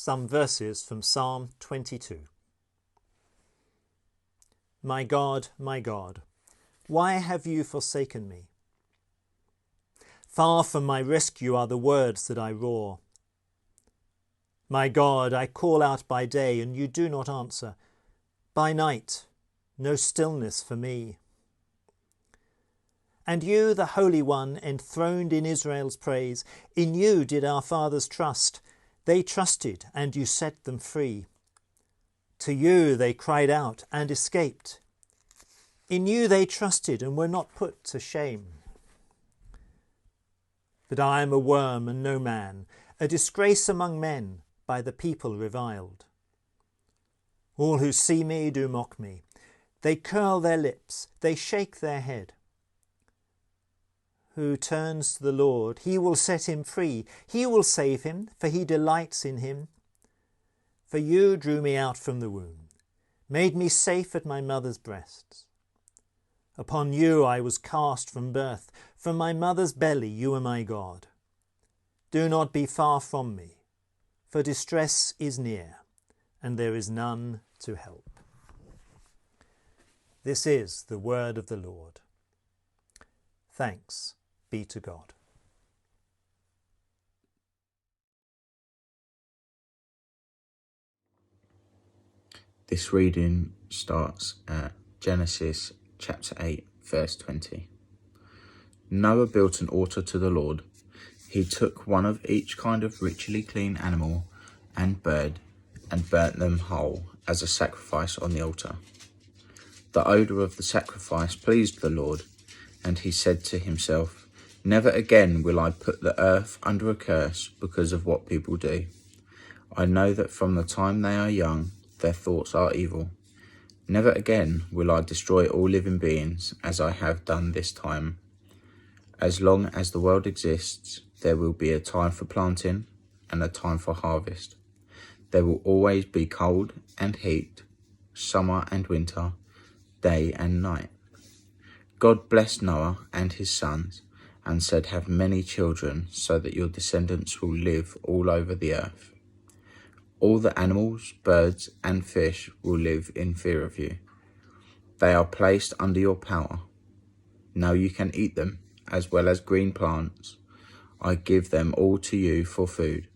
Some verses from Psalm 22. My God, why have you forsaken me? Far from my rescue are the words that I roar. My God, I call out by day, and you do not answer. By night, no stillness for me. And you, the Holy One, enthroned in Israel's praise, in you did our fathers trust. They trusted, and you set them free. To you they cried out and escaped. In you they trusted and were not put to shame. But I am a worm and no man, a disgrace among men, by the people reviled. All who see me do mock me. They curl their lips, they shake their head. Who turns to the Lord, he will set him free. He will save him, for he delights in him. For you drew me out from the womb, made me safe at my mother's breasts. Upon you I was cast from birth. From my mother's belly you are my God. Do not be far from me, for distress is near, and there is none to help. This is the word of the Lord. Thanks be to God. This reading starts at Genesis chapter 8, verse 20. Noah built an altar to the Lord. He took one of each kind of ritually clean animal and bird and burnt them whole as a sacrifice on the altar. The odour of the sacrifice pleased the Lord, and he said to himself, Never again will I put the earth under a curse because of what people do. I know that from the time they are young, their thoughts are evil. Never again will I destroy all living beings as I have done this time. As long as the world exists, there will be a time for planting and a time for harvest. There will always be cold and heat, summer and winter, day and night. God blessed Noah and his sons and said, Have many children so that your descendants will live all over the earth. All the animals, birds and fish will live in fear of you. They are placed under your power. Now you can eat them, as well as green plants. I give them all to you for food.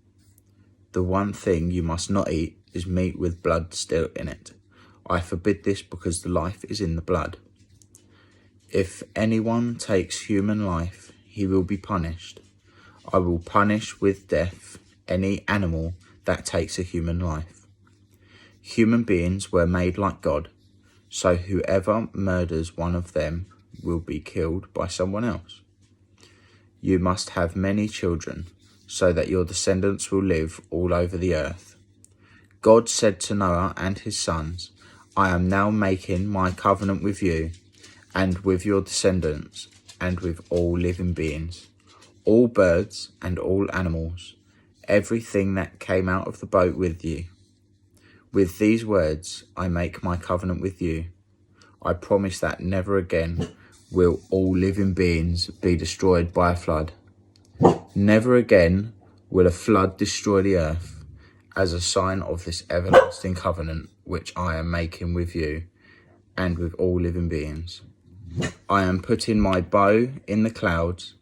The one thing you must not eat is meat with blood still in it. I forbid this because the life is in the blood. If anyone takes human life, he will be punished. I will punish with death any animal that takes a human life. Human beings were made like God, so whoever murders one of them will be killed by someone else. You must have many children, so that your descendants will live all over the earth. God said to Noah and his sons, I am now making my covenant with you, and with your descendants, and with all living beings, all birds and all animals, everything that came out of the boat with you. With these words I make my covenant with you. I promise that never again will all living beings be destroyed by a flood. Never again will a flood destroy the earth, as a sign of this everlasting covenant which I am making with you and with all living beings. I am putting my bow in the clouds.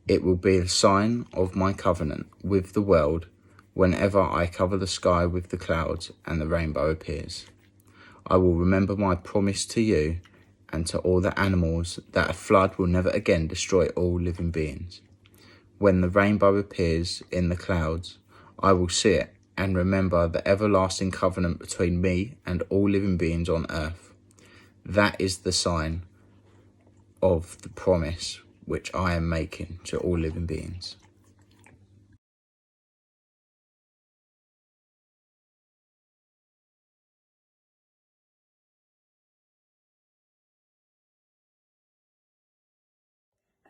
It will be a sign of my covenant with the world whenever I cover the sky with the clouds and the rainbow appears. I will remember my promise to you and to all the animals that a flood will never again destroy all living beings. When the rainbow appears in the clouds, I will see it and remember the everlasting covenant between me and all living beings on earth. That is the sign of the promise which I am making to all living beings.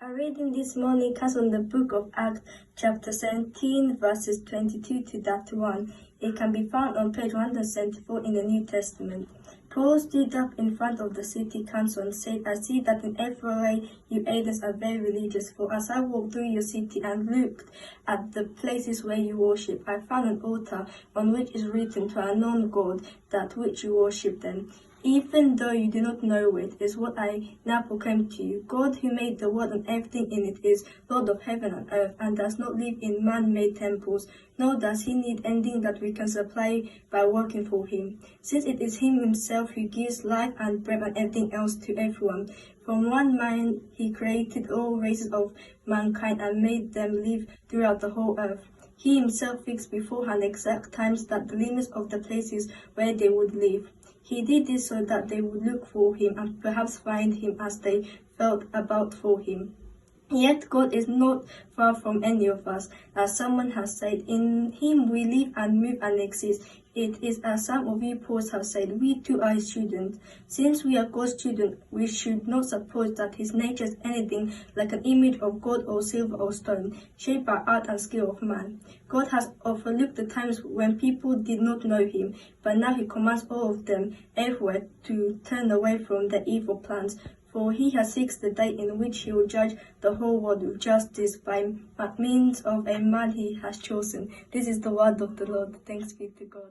Our reading this morning comes from the book of Acts, chapter 17, verses 22 to 31. It can be found on page 174 in the New Testament. Paul stood up in front of the city council and said, I see that in every way you Athens are very religious, for as I walked through your city and looked at the places where you worship, I found an altar on which is written to an unknown God, that which you worship them. Even though you do not know it, is what I now proclaim to you. God, who made the world and everything in it, is Lord of heaven and earth, and does not live in man-made temples, nor does he need anything that we can supply by working for him, since it is him himself who gives life and breath and everything else to everyone. From one man he created all races of mankind and made them live throughout the whole earth. He himself fixed beforehand exact times that the limits of the places where they would live. He did this so that they would look for him and perhaps find him as they felt about for him. Yet God is not far from any of us. As someone has said, in him we live and move and exist. It is as some of you poets have said, we too are his children. Since we are God's children, we should not suppose that his nature is anything like an image of gold or silver or stone, shaped by art and skill of man. God has overlooked the times when people did not know him, but now he commands all of them everywhere to turn away from their evil plans. For he has fixed the day in which he will judge the whole world with justice by means of a man he has chosen. This is the word of the Lord. Thanks be to God.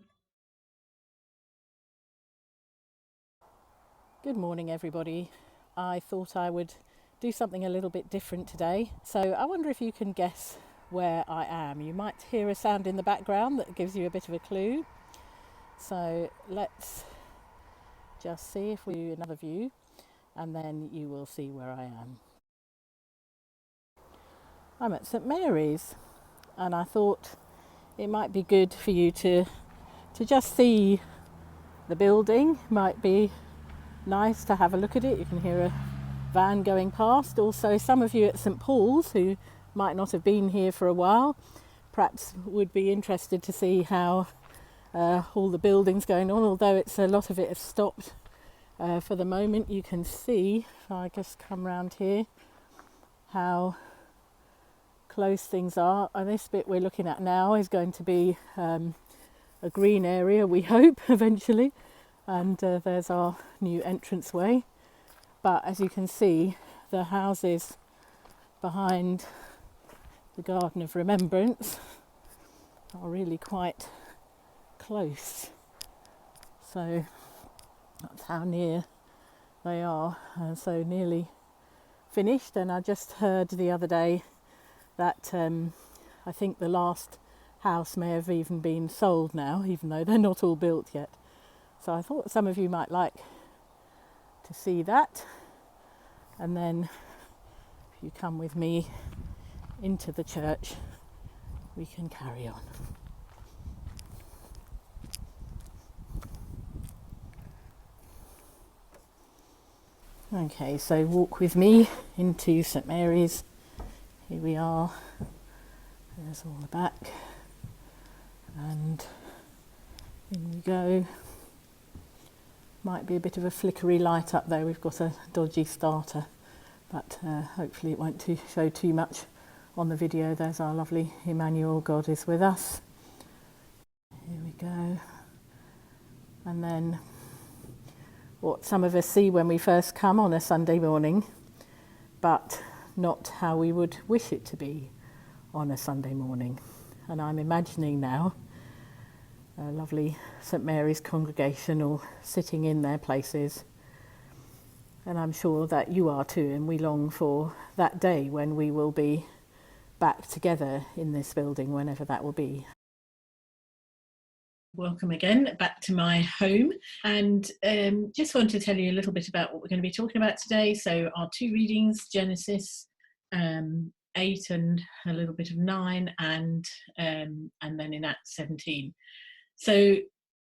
Good morning, everybody. I thought I would do something a little bit different today. So I wonder if you can guess where I am. You might hear a sound in the background that gives you a bit of a clue. So let's just see if we do another view, and then you will see where I am. I'm at St Mary's, and I thought it might be good for you to just see the building. Might be nice to have a look at it. You can hear a van going past. Also, some of you at St Paul's who might not have been here for a while perhaps would be interested to see how all the buildings going on, although it's a lot of it has stopped for the moment. You can see, if I just come round here, how close things are. And this bit we're looking at now is going to be a green area, we hope, eventually. And there's our new entranceway. But as you can see, the houses behind the Garden of Remembrance are really quite close. So that's how near they are. So nearly finished. And I just heard the other day that I think the last house may have even been sold now, even though they're not all built yet. So I thought some of you might like to see that. And then if you come with me into the church, we can carry on. Okay, so walk with me into St Mary's. Here we are. There's all the back. And in we go. Might be a bit of a flickery light up there. We've got a dodgy starter, but hopefully it won't show too much on the video. There's our lovely Emmanuel, God is with us. Here we go. And then what some of us see when we first come on a Sunday morning, but not how we would wish it to be on a Sunday morning. And I'm imagining now a lovely St Mary's congregation all sitting in their places. And I'm sure that you are too, and we long for that day when we will be back together in this building, whenever that will be. Welcome again back to my home, and just want to tell you a little bit about what we're going to be talking about today. So our two readings, Genesis 8 and a little bit of 9, and then in Acts 17. So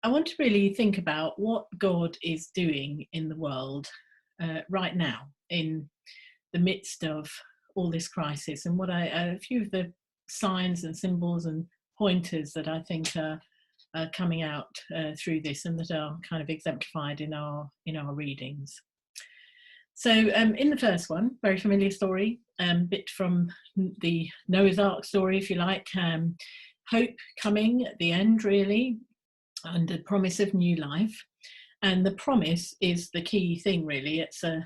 I want to really think about what God is doing in the world right now, in the midst of all this crisis, and what a few of the signs and symbols and pointers that I think are coming out through this, and that are kind of exemplified in our readings. So in the first one, very familiar story, bit from the Noah's Ark story, if you like. Hope coming at the end, really, and a promise of new life. And the promise is the key thing, really. It's a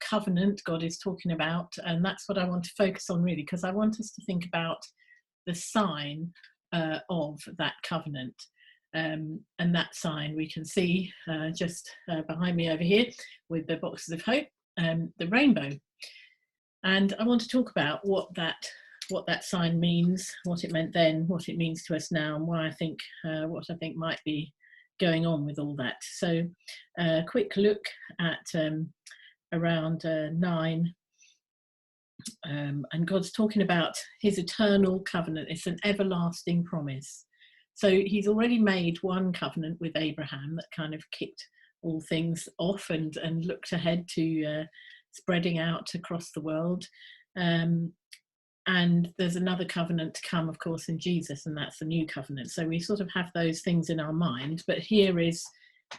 covenant God is talking about, and that's what I want to focus on, really, because I want us to think about the sign of that covenant. And that sign we can see just behind me over here with the boxes of hope, the rainbow. And I want to talk about what that sign means, what it meant then, what it means to us now, and why I think what I think might be going on with all that. So a quick look at around 9, and God's talking about his eternal covenant. It's an everlasting promise. So he's already made one covenant with Abraham that kind of kicked all things off and looked ahead to spreading out across the world. And there's another covenant to come, of course, in Jesus, and that's the new covenant. So we sort of have those things in our mind. But here is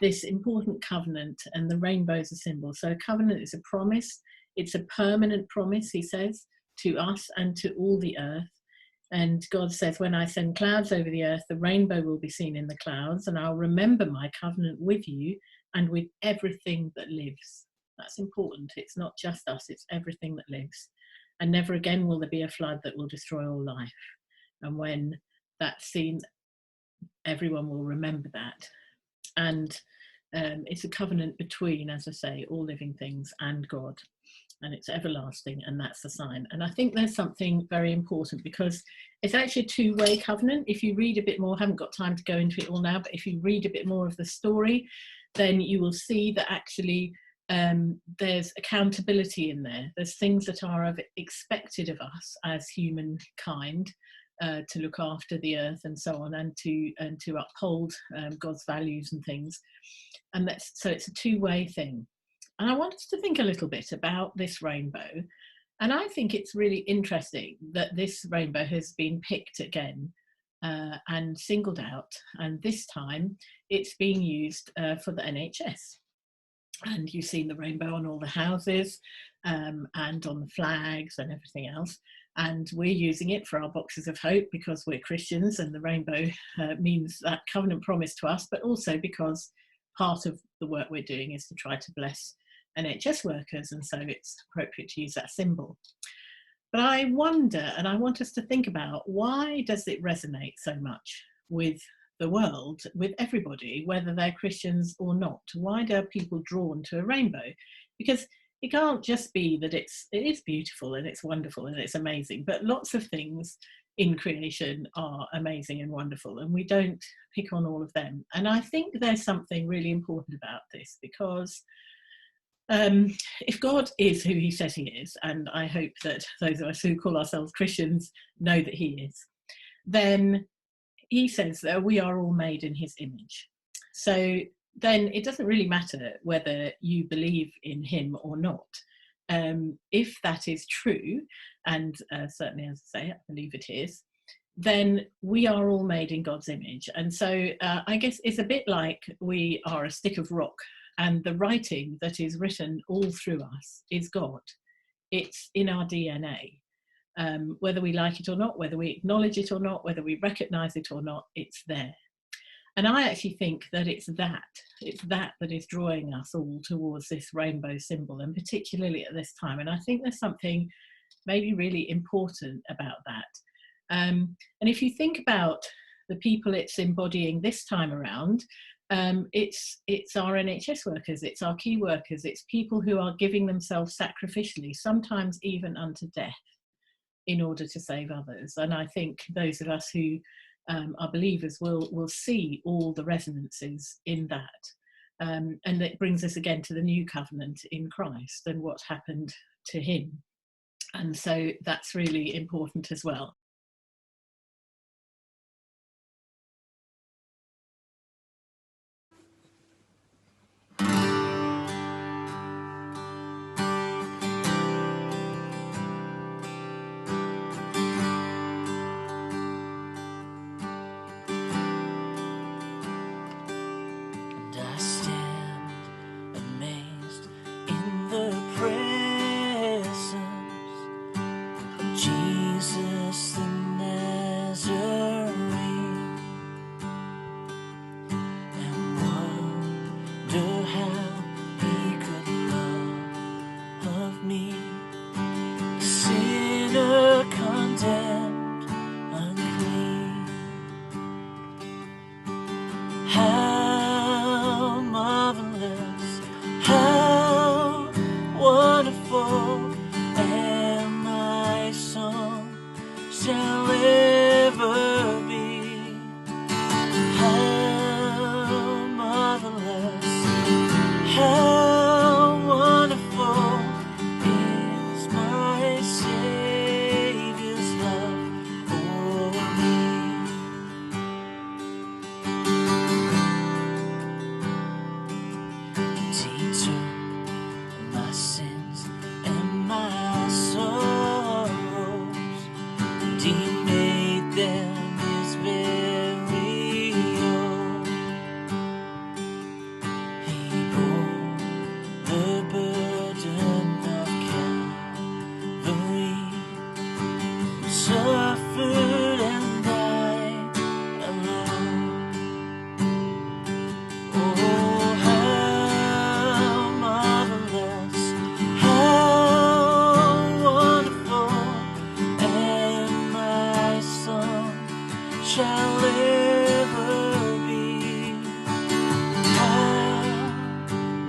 this important covenant, and the rainbow's a symbol. So a covenant is a promise. It's a permanent promise, he says, to us and to all the earth. And God says, when I send clouds over the earth, the rainbow will be seen in the clouds, and I'll remember my covenant with you and with everything that lives. That's important. It's not just us, it's everything that lives. And never again will there be a flood that will destroy all life. And when that's seen, everyone will remember that. And it's a covenant between, as I say, all living things and God. And it's everlasting, and that's the sign. And I think there's something very important, because it's actually a two-way covenant. If you read a bit more, I haven't got time to go into it all now, but if you read a bit more of the story, then you will see that actually there's accountability in there. There's things that are expected of us as humankind, to look after the earth and so on, and to uphold God's values and things. And so it's a two-way thing. And I want us to think a little bit about this rainbow. And I think it's really interesting that this rainbow has been picked again and singled out. And this time it's being used for the NHS. And you've seen the rainbow on all the houses and on the flags and everything else. And we're using it for our boxes of hope because we're Christians, and the rainbow means that covenant promise to us, but also because part of the work we're doing is to try to bless NHS workers, and so it's appropriate to use that symbol. But I wonder, and I want us to think about, why does it resonate so much with the world, with everybody, whether they're Christians or not? Why are people drawn to a rainbow? Because it can't just be that it is beautiful and it's wonderful and it's amazing, but lots of things in creation are amazing and wonderful, and we don't pick on all of them. And I think there's something really important about this, because if God is who he says he is, and I hope that those of us who call ourselves Christians know that he is, then he says that we are all made in his image. So then it doesn't really matter whether you believe in him or not. If that is true, and certainly, as I say, I believe it is, then we are all made in God's image. And so I guess it's a bit like we are a stick of rock, and the writing that is written all through us is God. It's in our DNA. Whether we like it or not, whether we acknowledge it or not, whether we recognize it or not, it's there. And I actually think that it's that is drawing us all towards this rainbow symbol, and particularly at this time. And I think there's something maybe really important about that. And if you think about the people it's embodying this time around, it's our NHS workers, it's our key workers, it's people who are giving themselves sacrificially, sometimes even unto death, in order to save others. And I think those of us who are believers will see all the resonances in that. And it brings us again to the new covenant in Christ and what happened to him. And so that's really important as well. Jesus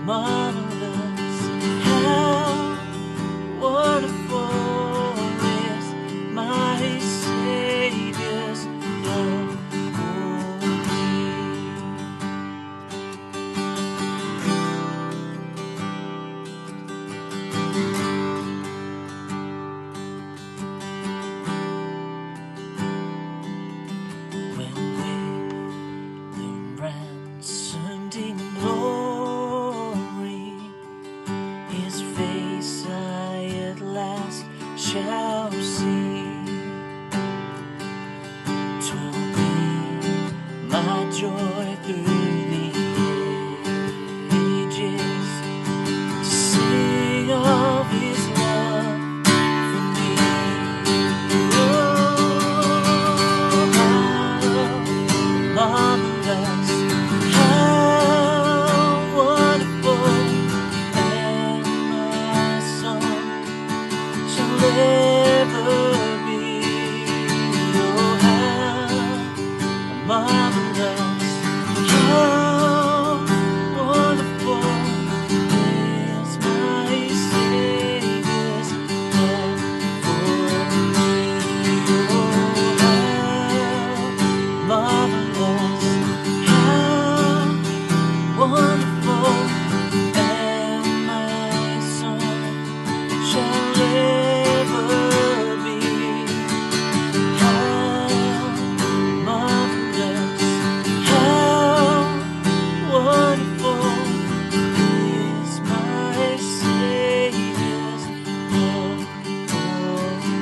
marvelous, how wonderful is my Savior's love for me. When with the ransomed in glory, His face I at last shall see, 'twill be my joy through the ages to sing of His love for me. Oh, how marvelous, how wonderful, and my song shall ever be. Oh, how marvelous, how wonderful is my Savior's love for me. Oh, how marvelous, how wonderful, and my song shall ever be. How marvelous, how wonderful is my Savior's love for me.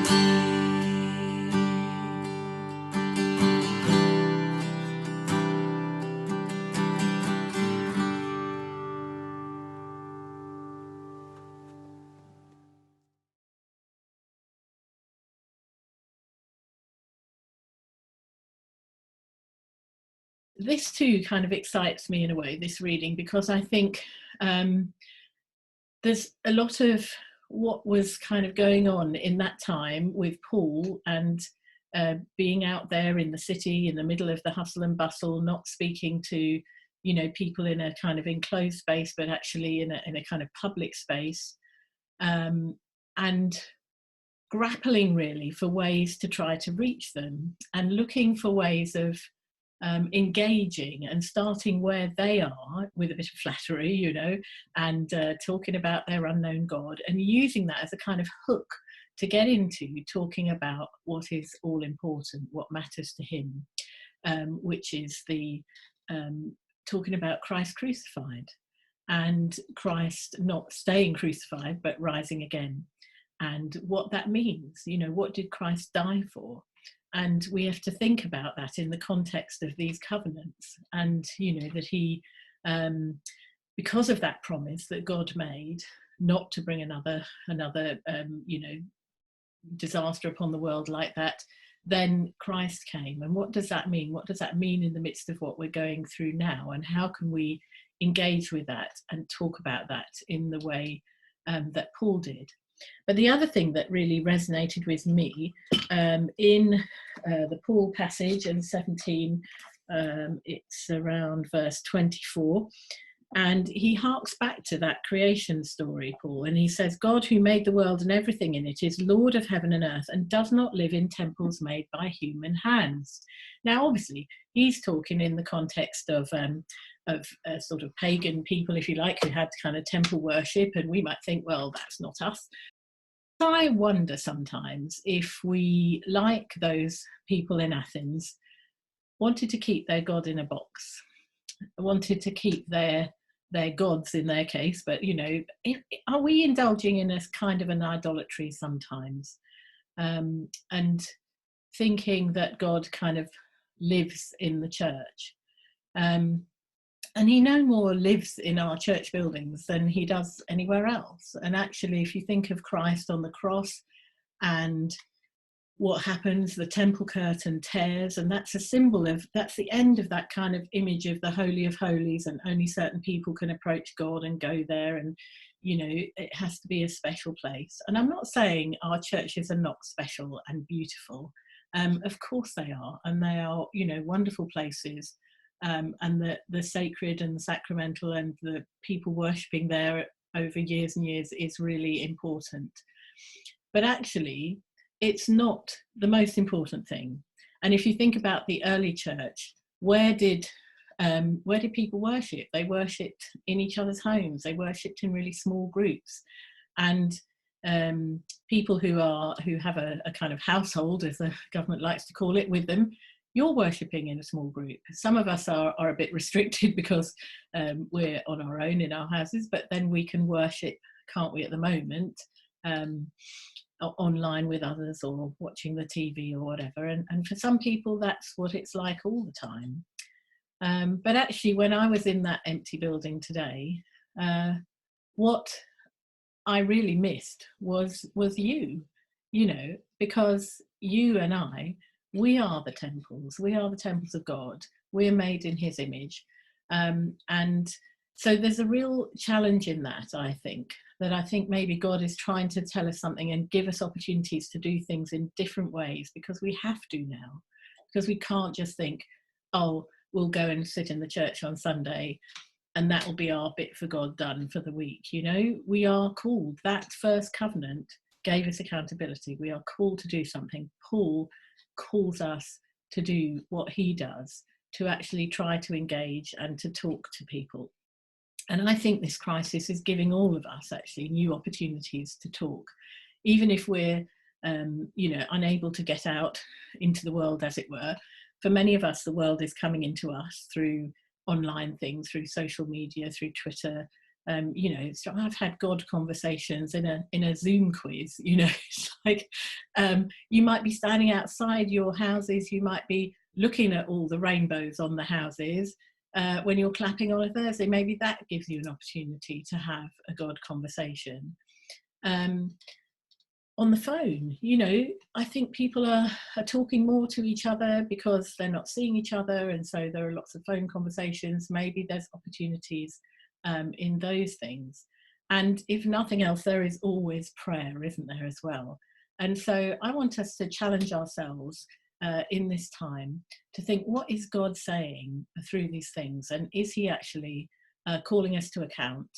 This too kind of excites me in a way, this reading, because I think there's a lot of what was kind of going on in that time with Paul and being out there in the city in the middle of the hustle and bustle, not speaking to, you know, people in a kind of enclosed space, but actually in a kind of public space, and grappling really for ways to try to reach them and looking for ways of engaging and starting where they are with a bit of flattery, you know, and talking about their unknown God and using that as a kind of hook to get into talking about what is all important, what matters to him, which is the talking about Christ crucified and Christ not staying crucified but rising again, and what that means. You know, what did Christ die for? And we have to think about that in the context of these covenants, and you know that he, because of that promise that God made, not to bring another you know, disaster upon the world like that, then Christ came. And what does that mean? What does that mean in the midst of what we're going through now? And how can we engage with that and talk about that in the way that Paul did? But the other thing that really resonated with me in the Paul passage in 17, it's around verse 24, and he harks back to that creation story, Paul, and he says, God who made the world and everything in it is Lord of heaven and earth and does not live in temples made by human hands. Now, obviously, he's talking in the context of sort of pagan people, if you like, who had kind of temple worship, and we might think, well, that's not us. I wonder sometimes if we, like those people in Athens, wanted to keep their God in a box, wanted to keep their gods in their case, but you know, are we indulging in a kind of an idolatry sometimes, and thinking that God kind of lives in the church, and he no more lives in our church buildings than he does anywhere else. And actually, if you think of Christ on the cross and what happens, the temple curtain tears, and that's a symbol of, that's the end of that kind of image of the Holy of Holies, and only certain people can approach God and go there, and you know, it has to be a special place. And I'm not saying our churches are not special and beautiful, of course they are, and they are, you know, wonderful places and the sacred and the sacramental and the people worshipping there over years and years is really important. But actually, it's not the most important thing. And if you think about the early church, where did people worship? They worshipped in each other's homes. They worshipped in really small groups, and people who have a kind of household, as the government likes to call it, with them, you're worshipping in a small group. Some of us are a bit restricted because we're on our own in our houses, but then we can worship, can't we, at the moment, online with others or watching the TV or whatever. And for some people, that's what it's like all the time. But actually, when I was in that empty building today, what I really missed was you, because you and I, we are the temples. We are the temples of God. We are made in his image. And so there's a real challenge in that, I think maybe God is trying to tell us something and give us opportunities to do things in different ways, because we have to now, because we can't just think, oh, we'll go and sit in the church on Sunday and that will be our bit for God done for the week. We are called. That first covenant gave us accountability. We are called to do something. Paul calls us to do what he does, to actually try to engage and to talk to people. And I think this crisis is giving all of us actually new opportunities to talk, even if we're, unable to get out into the world, as it were. For many of us, the world is coming into us through online things, through social media, through Twitter. So I've had God conversations in a Zoom quiz. It's like you might be standing outside your houses, you might be looking at all the rainbows on the houses. When you're clapping on a Thursday, maybe that gives you an opportunity to have a God conversation. On the phone, I think people are talking more to each other because they're not seeing each other, and so there are lots of phone conversations. Maybe there's opportunities in those things. And if nothing else, there is always prayer, isn't there, as well? And so I want us to challenge ourselves in this time to think, what is God saying through these things? And is he actually calling us to account?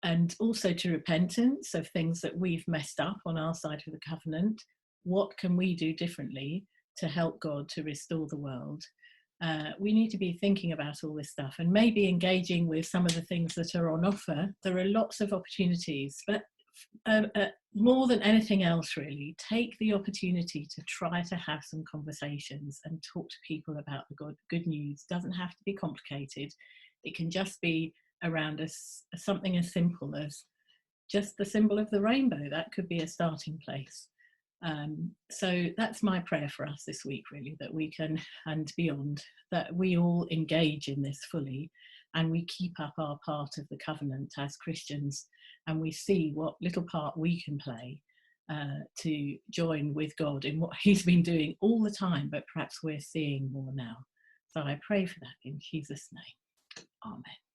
And also to repentance of things that we've messed up on our side of the covenant. What can we do differently to help God to restore the world? We need to be thinking about all this stuff and maybe engaging with some of the things that are on offer. There are lots of opportunities, but more than anything else, really, take the opportunity to try to have some conversations and talk to people about the good news. It doesn't have to be complicated. It can just be around something as simple as just the symbol of the rainbow. That could be a starting place. So that's my prayer for us this week, really, that we can, and beyond, that we all engage in this fully and we keep up our part of the covenant as Christians, and we see what little part we can play to join with God in what he's been doing all the time, but perhaps we're seeing more now. So I pray for that in Jesus' name. Amen.